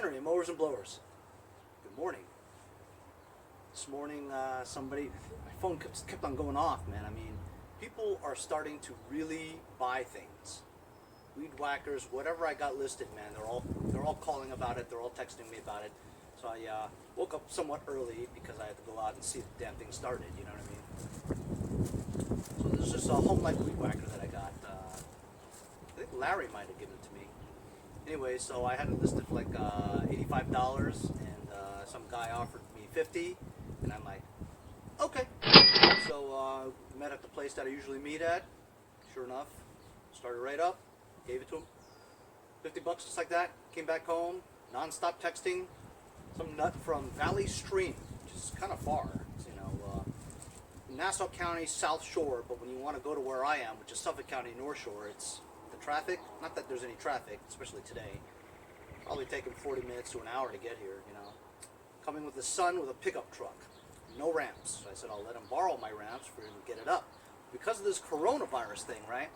Henry, Mowers and Blowers. Good morning. This morning, my phone kept on going off, man. I mean, people are starting to really buy things. Weed whackers, whatever I got listed, man, they're all calling about it. They're all texting me about it. So I woke up somewhat early because I had to go out and see if the damn thing started. You know what I mean? So this is just a homelite weed whacker that I got. I think Larry might have given it to me. Anyway, so I had it listed for like $85, and some guy offered me $50, and I'm like, okay. So met at the place that I usually meet at. Sure enough, started right up, gave it to him. $50 just like that. Came back home, non-stop texting. Some nut from Valley Stream, which is kind of far. It's, you know, Nassau County South Shore, but when you want to go to where I am, which is Suffolk County North Shore, it's the traffic. Not that there's any traffic, especially today. Probably taking 40 minutes to an hour to get here. You know, coming with the son with a pickup truck, no ramps. So I said I'll let him borrow my ramps for him to get it up. Because of this coronavirus thing, right?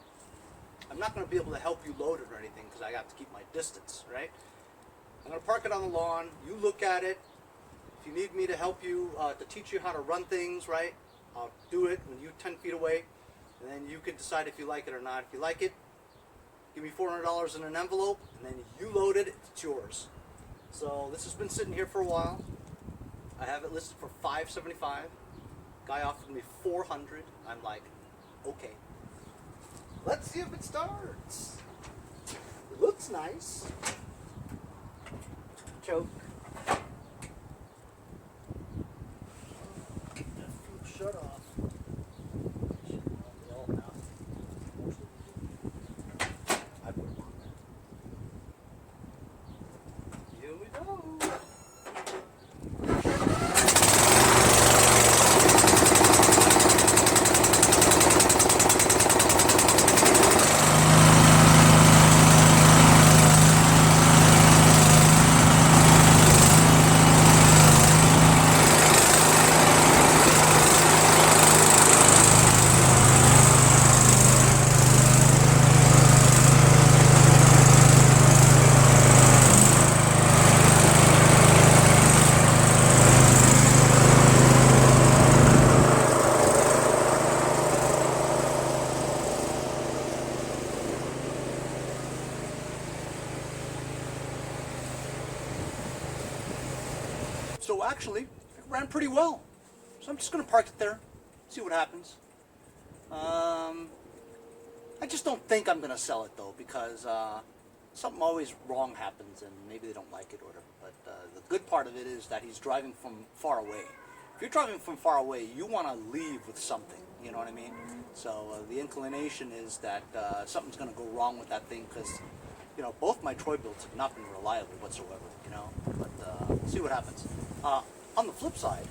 I'm not going to be able to help you load it or anything because I have to keep my distance, right? I'm going to park it on the lawn. You look at it. If you need me to help you, to teach you how to run things, right? I'll do it when you're 10 feet away. And then you can decide if you like it or not. If you like it, give me $400 in an envelope, and then you load it. It's yours. So this has been sitting here for a while. I have it listed for $575. Guy offered me $400. I'm like, okay. Let's see if it starts. It looks nice. Choke. Shut off. I put it on there. Here we go. So actually, it ran pretty well. So I'm just going to park it there, see what happens. I just don't think I'm going to sell it though, because something always wrong happens and maybe they don't like it or whatever. But the good part of it is that he's driving from far away. If you're driving from far away, you want to leave with something, you know what I mean? So the inclination is that something's going to go wrong with that thing, because you know, both my Troy Bilts have not been reliable whatsoever, you know, but we'll see what happens. On the flip side,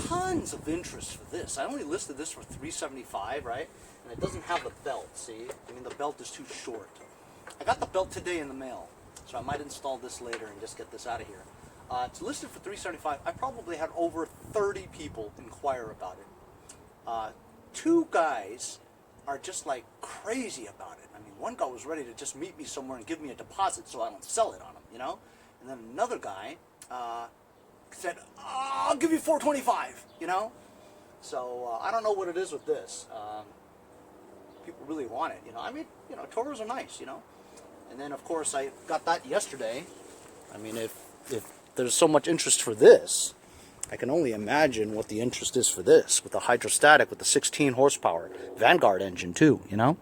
tons of interest for this. I only listed this for $375, right? And it doesn't have the belt, see? I mean, the belt is too short. I got the belt today in the mail, so I might install this later and just get this out of here. It's listed for $375. I probably had over 30 people inquire about it. 2 guys are just like crazy about it. I mean, one guy was ready to just meet me somewhere and give me a deposit so I don't sell it on him, you know? And then another guy said, I'll give you $425, you know? So I don't know what it is with this. People really want it, you know? I mean, you know, Toros are nice, you know? And then, of course, I got that yesterday. I mean, if there's so much interest for this, I can only imagine what the interest is for this, with the hydrostatic, with the 16 horsepower Vanguard engine too, you know?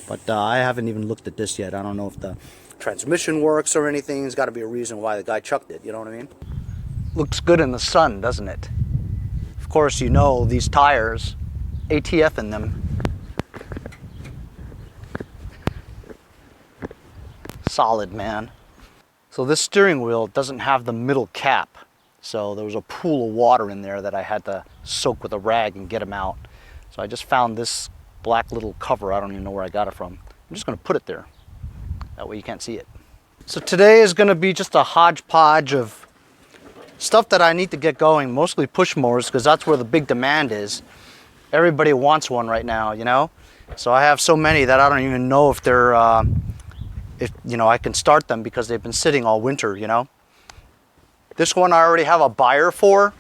But I haven't even looked at this yet. I don't know if the transmission works or anything. There's got to be a reason why the guy chucked it, you know what I mean? Looks good in the sun, doesn't it? Of course, you know these tires, ATF in them. Solid, man. So this steering wheel doesn't have the middle cap. So there was a pool of water in there that I had to soak with a rag and get them out. So I just found this black little cover. I don't even know where I got it from. I'm just going to put it there. That way you can't see it. So today is going to be just a hodgepodge of stuff that I need to get going. Mostly push mowers, because that's where the big demand is. Everybody wants one right now, you know. So I have so many that I don't even know if they're if I can start them because they've been sitting all winter. This one I already have a buyer for,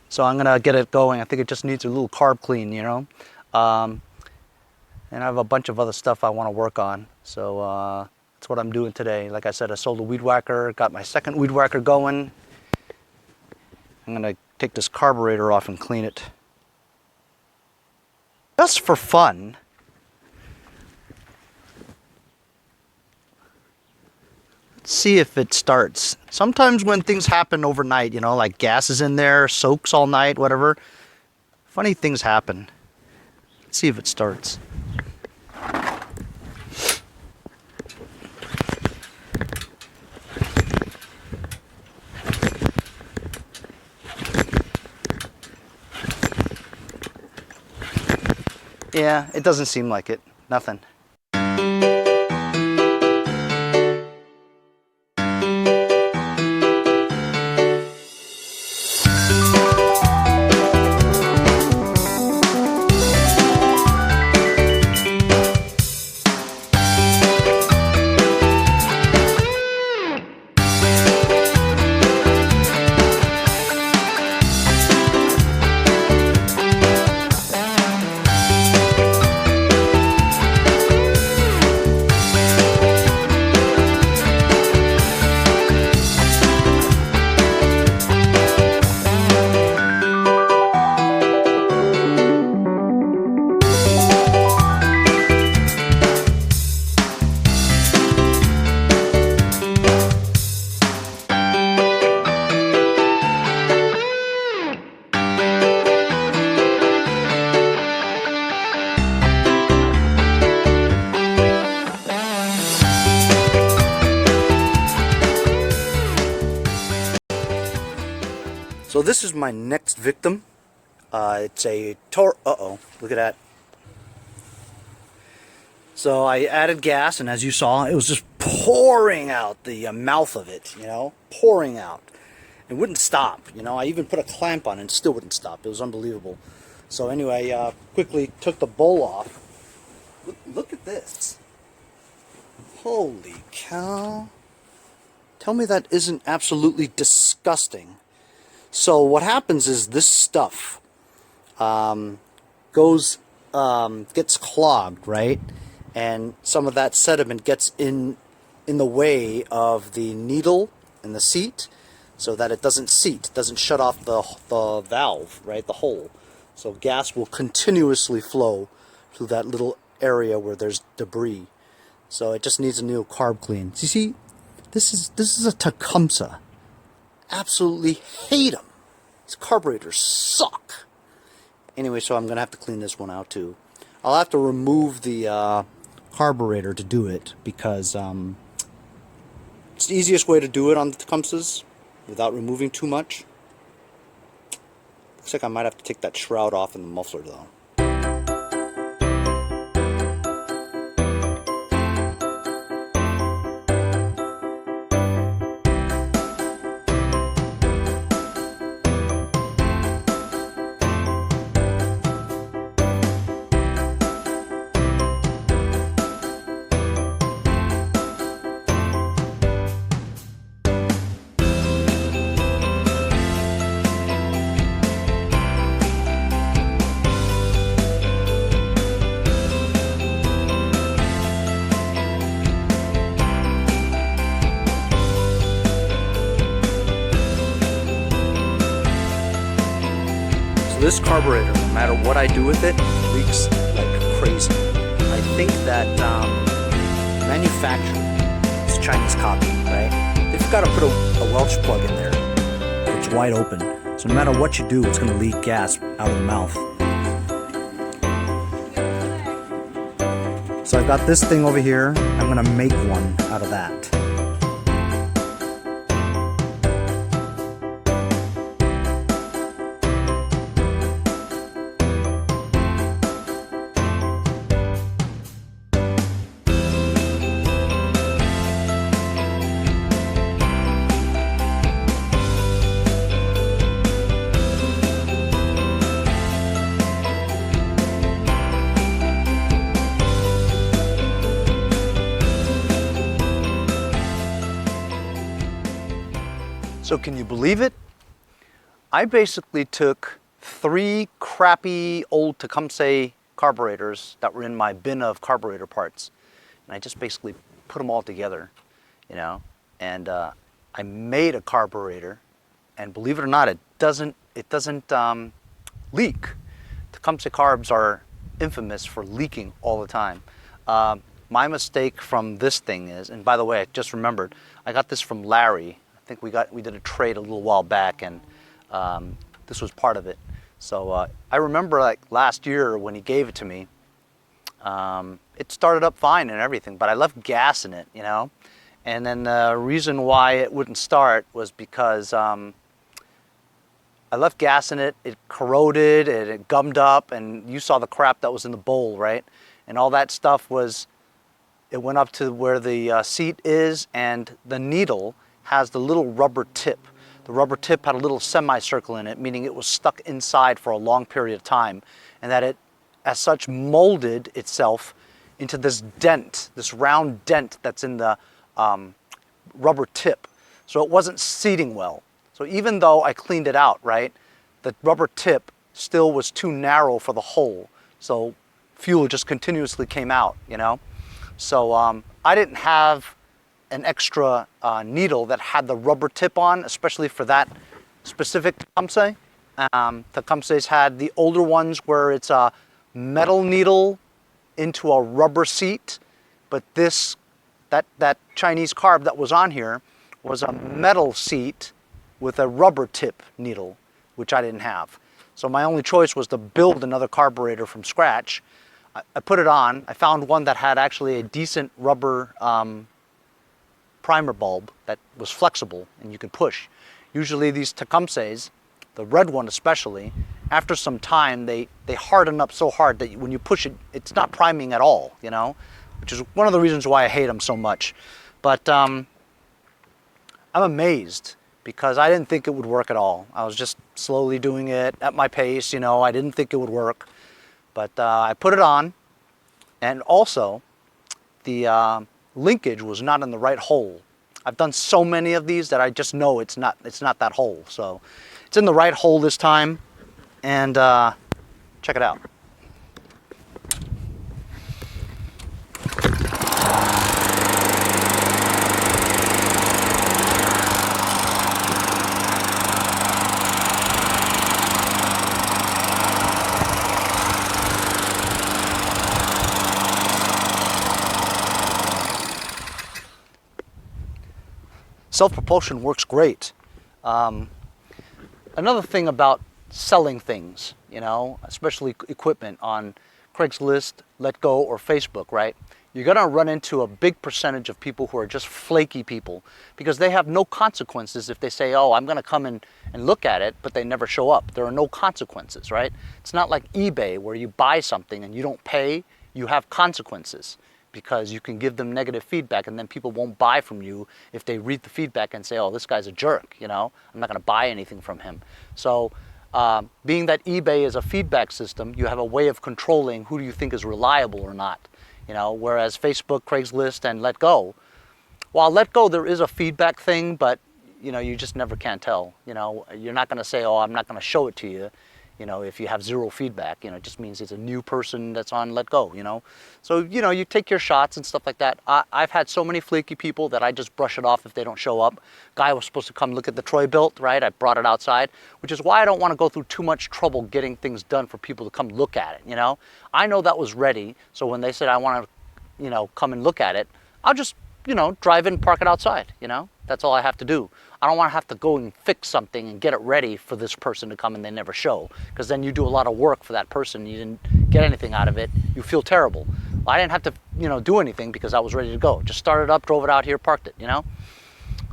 so I'm gonna get it going. I think it just needs a little carb clean, and I have a bunch of other stuff I want to work on. So that's what I'm doing today. Like I said, I sold a weed whacker, got my second weed whacker going. I'm gonna take this carburetor off and clean it, just for fun. See if it starts. Sometimes when things happen overnight, like gas is in there, soaks all night, whatever, funny things happen. Let's see if it starts. Yeah, it doesn't seem like it. Nothing. So this is my next victim. It's a toro. Uh-oh, look at that. So I added gas, and as you saw, it was just pouring out the mouth of it, pouring out. It wouldn't stop, I even put a clamp on it and it still wouldn't stop. It was unbelievable. So anyway, quickly took the bowl off. Look at this. Holy cow. Tell me that isn't absolutely disgusting. So what happens is this stuff gets clogged, right? And some of that sediment gets in the way of the needle and the seat, so that it doesn't seat, doesn't shut off the valve, right, the hole. So gas will continuously flow through that little area where there's debris. So it just needs a new carb clean. So you see, this is a tecumseh. Absolutely hate them. These carburetors suck. Anyway, so I'm gonna have to clean this one out too. I'll have to remove the carburetor to do it, because it's the easiest way to do it on the tecumsehs without removing too much. Looks like I might have to take that shroud off in the muffler though. This carburetor, no matter what I do with it, leaks like crazy. I think that manufacturer, it's Chinese copy, right? They've got to put a Welch plug in there. It's wide open. So no matter what you do, it's going to leak gas out of the mouth. So I've got this thing over here. I'm going to make one out of that. So can you believe it? I basically took 3 crappy old Tecumseh carburetors that were in my bin of carburetor parts, and I just basically put them all together, you know, and I made a carburetor, and believe it or not, it doesn't leak. Tecumseh carbs are infamous for leaking all the time. My mistake from this thing is, and by the way, I just remembered, I got this from Larry. I think we did a trade a little while back, and this was part of it. So I remember like last year when he gave it to me, it started up fine and everything, but I left gas in it, you know. And then the reason why it wouldn't start was because I left gas in it, it corroded, it gummed up, and you saw the crap that was in the bowl, right? And all that stuff was, it went up to where the seat is, and the needle has the little rubber tip. The rubber tip had a little semicircle in it, meaning it was stuck inside for a long period of time, and that it, as such, molded itself into this dent, this round dent that's in the rubber tip. So it wasn't seating well. So even though I cleaned it out, right, the rubber tip still was too narrow for the hole. So fuel just continuously came out, you know. So I didn't have an extra needle that had the rubber tip on, especially for that specific Tecumseh. Tecumsehs had the older ones where it's a metal needle into a rubber seat, but that Chinese carb that was on here was a metal seat with a rubber tip needle, which I didn't have. So my only choice was to build another carburetor from scratch. I put it on. I found one that had actually a decent rubber primer bulb that was flexible and you could push. Usually these Tecumsehs, the red one especially, after some time they harden up so hard that when you push it, it's not priming at all, you know, which is one of the reasons why I hate them so much. But I'm amazed because I didn't think it would work at all. I was just slowly doing it at my pace, you know, I didn't think it would work. But I put it on, and also the linkage was not in the right hole. I've done so many of these that I just know it's not that hole. So it's in the right hole this time, and check it out. Self-propulsion works great. Another thing about selling things, you know, especially equipment on Craigslist, Let Go, or Facebook, right? You're gonna run into a big percentage of people who are just flaky people because they have no consequences if they say, oh, I'm gonna come and look at it, but they never show up. There are no consequences, right? It's not like eBay where you buy something and you don't pay, you have consequences, because you can give them negative feedback and then people won't buy from you if they read the feedback and say, oh, this guy's a jerk, you know, I'm not gonna buy anything from him. So being that eBay is a feedback system, you have a way of controlling who do you think is reliable or not, you know, whereas Facebook, Craigslist, and Let Go, while Let Go there is a feedback thing, but you know, you just never can tell, you know, you're not gonna say, oh, I'm not gonna show it to you, you know, if you have zero feedback, you know, it just means it's a new person that's on Let Go, you know. So, you know, you take your shots and stuff like that. I've had so many flaky people that I just brush it off if they don't show up. Guy was supposed to come look at the Troy Bilt, right? I brought it outside, which is why I don't want to go through too much trouble getting things done for people to come look at it, you know. I know that was ready, so when they said I want to, you know, come and look at it, I'll just, you know, drive in, park it outside, you know. That's all I have to do. I don't want to have to go and fix something and get it ready for this person to come and they never show, because then you do a lot of work for that person, you didn't get anything out of it, you feel terrible. I didn't have to, you know, do anything because I was ready to go. Just started up, drove it out here, parked it, you know.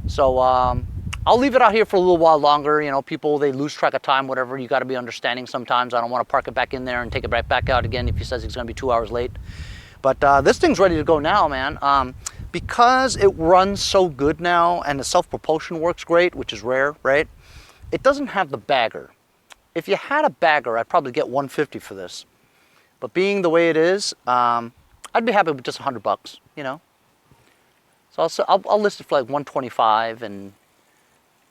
So I'll leave it out here for a little while longer. You know, people, they lose track of time, whatever. You got to be understanding sometimes. I don't want to park it back in there and take it right back out again if he says he's going to be 2 hours late. But this thing's ready to go now, man. Because it runs so good now and the self-propulsion works great, which is rare, right? It doesn't have the bagger. If you had a bagger, I'd probably get $150 for this. But being the way it is, I'd be happy with just $100, you know? So I'll list it for like $125, and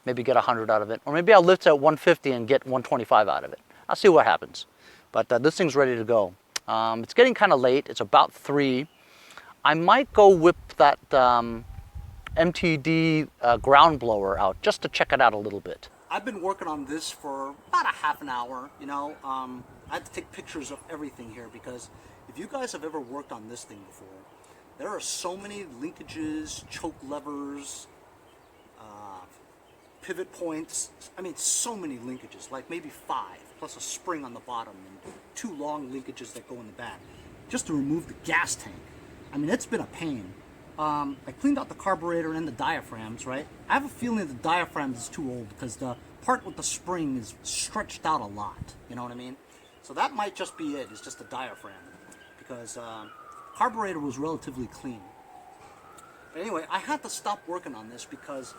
maybe get 100 out of it. Or maybe I'll lift at 150 and get 125 out of it. I'll see what happens. But this thing's ready to go. It's getting kind of late. It's about 3. I might go whip that MTD ground blower out just to check it out a little bit. I've been working on this for about a half an hour, you know. I have to take pictures of everything here because if you guys have ever worked on this thing before, there are so many linkages, choke levers, pivot points. I mean, so many linkages, like maybe 5, plus a spring on the bottom and 2 long linkages that go in the back, just to remove the gas tank. I mean, it's been a pain. I cleaned out the carburetor and the diaphragms, right? I have a feeling the diaphragm is too old because the part with the spring is stretched out a lot, you know what I mean? So that might just be it, it's just the diaphragm, because carburetor was relatively clean. But anyway, I had to stop working on this because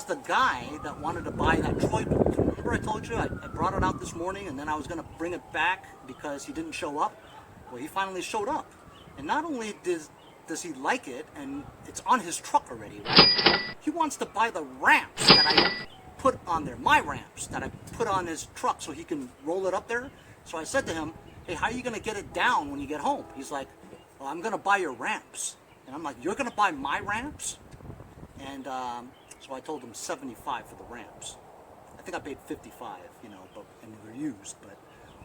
the guy that wanted to buy that Troy Bilt, remember I told you I brought it out this morning and then I was going to bring it back because he didn't show up? Well, he finally showed up. And not only does he like it, and it's on his truck already, right? He wants to buy the ramps that I put on there, my ramps that I put on his truck so he can roll it up there. So I said to him, hey, how are you going to get it down when you get home? He's like, well, I'm going to buy your ramps. And I'm like, you're going to buy my ramps? And so I told him 75 for the ramps. I think I paid 55, you know, and they're used, but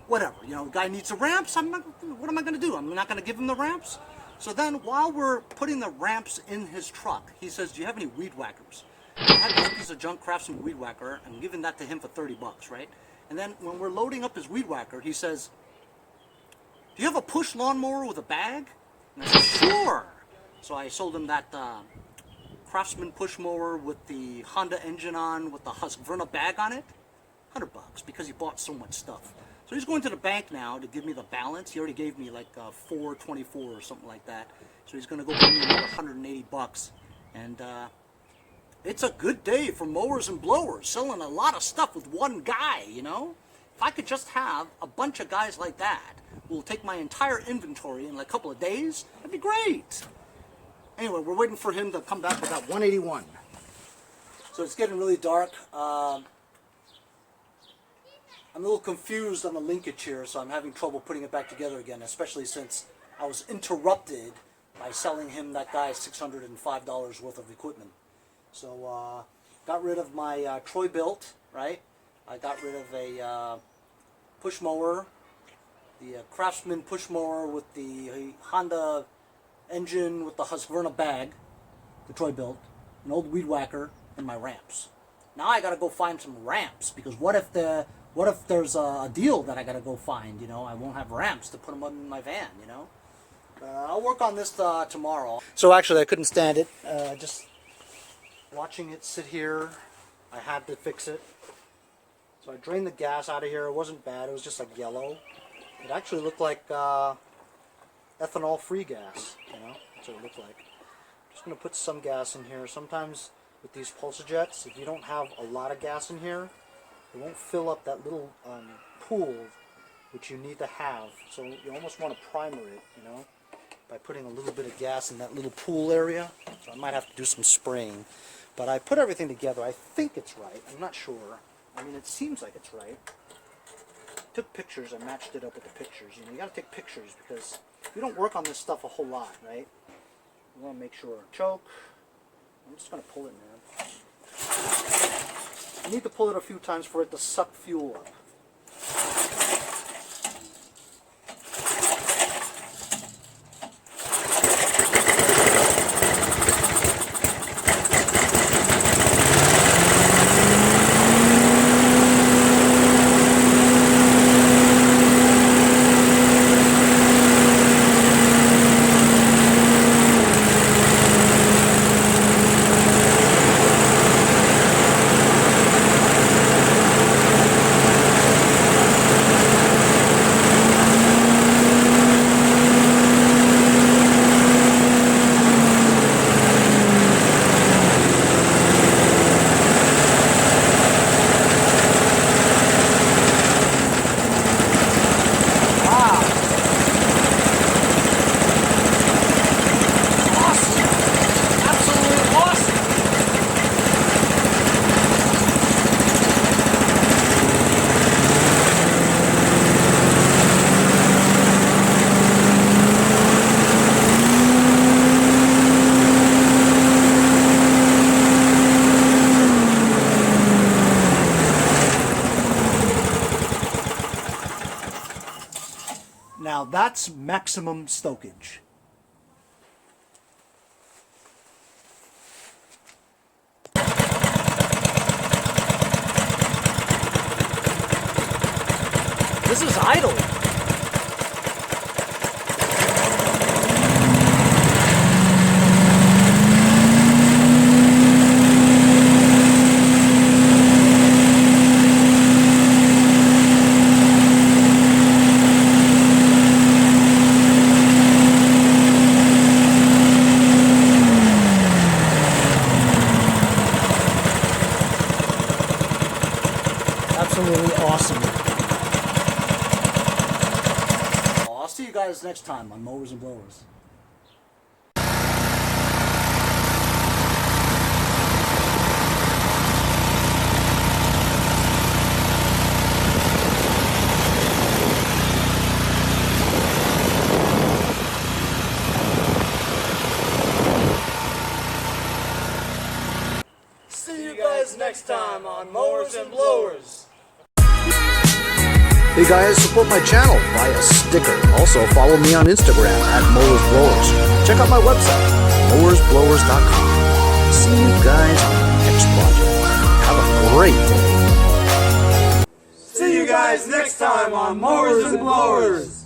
whatever. You know, the guy needs the ramps. What am I going to do? I'm not going to give him the ramps? So then while we're putting the ramps in his truck, he says, do you have any weed whackers? I had this piece of junk Craftsman weed whacker. I'm giving that to him for 30 bucks, right? And then when we're loading up his weed whacker, he says, do you have a push lawnmower with a bag? And I said, sure. So I sold him that Craftsman push mower with the Honda engine on, with the Husqvarna bag on it. 100 bucks because he bought so much stuff. So he's going to the bank now to give me the balance. He already gave me like 424 or something like that. So he's going to go give me another 180 bucks. And it's a good day for mowers and blowers, selling a lot of stuff with one guy, you know? If I could just have a bunch of guys like that who will take my entire inventory in like a couple of days, that'd be great. Anyway, we're waiting for him to come back with that 181. So it's getting really dark. I'm a little confused on the linkage here, so I'm having trouble putting it back together again, especially since I was interrupted by selling him that guy $605 worth of equipment. So got rid of my Troy Bilt, right? I got rid of a push mower, the Craftsman push mower with the Honda engine with the Husqvarna bag, the Troy Bilt, an old weed whacker, and my ramps. Now I gotta go find some ramps, because what if there's a deal that I gotta go find, you know? I won't have ramps to put them in my van, you know? I'll work on this tomorrow. So actually I couldn't stand it. Just watching it sit here, I had to fix it. So I drained the gas out of here. It wasn't bad, it was just like yellow. It actually looked like ethanol-free gas, you know? That's what it looked like. I'm just gonna put some gas in here. Sometimes with these pulse jets, if you don't have a lot of gas in here, it won't fill up that little pool which you need to have. So you almost want to primer it, you know, by putting a little bit of gas in that little pool area. So I might have to do some spraying. But I put everything together. I think it's right. I'm not sure. I mean, it seems like it's right. Took pictures. I matched it up with the pictures. You know, you got to take pictures because you don't work on this stuff a whole lot, right? You want to make sure. Choke. I'm just going to pull it, man. You need to pull it a few times for it to suck fuel up. Now that's maximum stokage. This is idle. Absolutely awesome. I'll see you guys next time on Mowers and Blowers. See you guys next time on Mowers and Blowers. Hey guys, support my channel, buy a sticker. Also follow me on Instagram at Mowers Blowers. Check out my website, mowersblowers.com. See you guys on the next project. Have a great day. See you guys next time on Mowers and Blowers.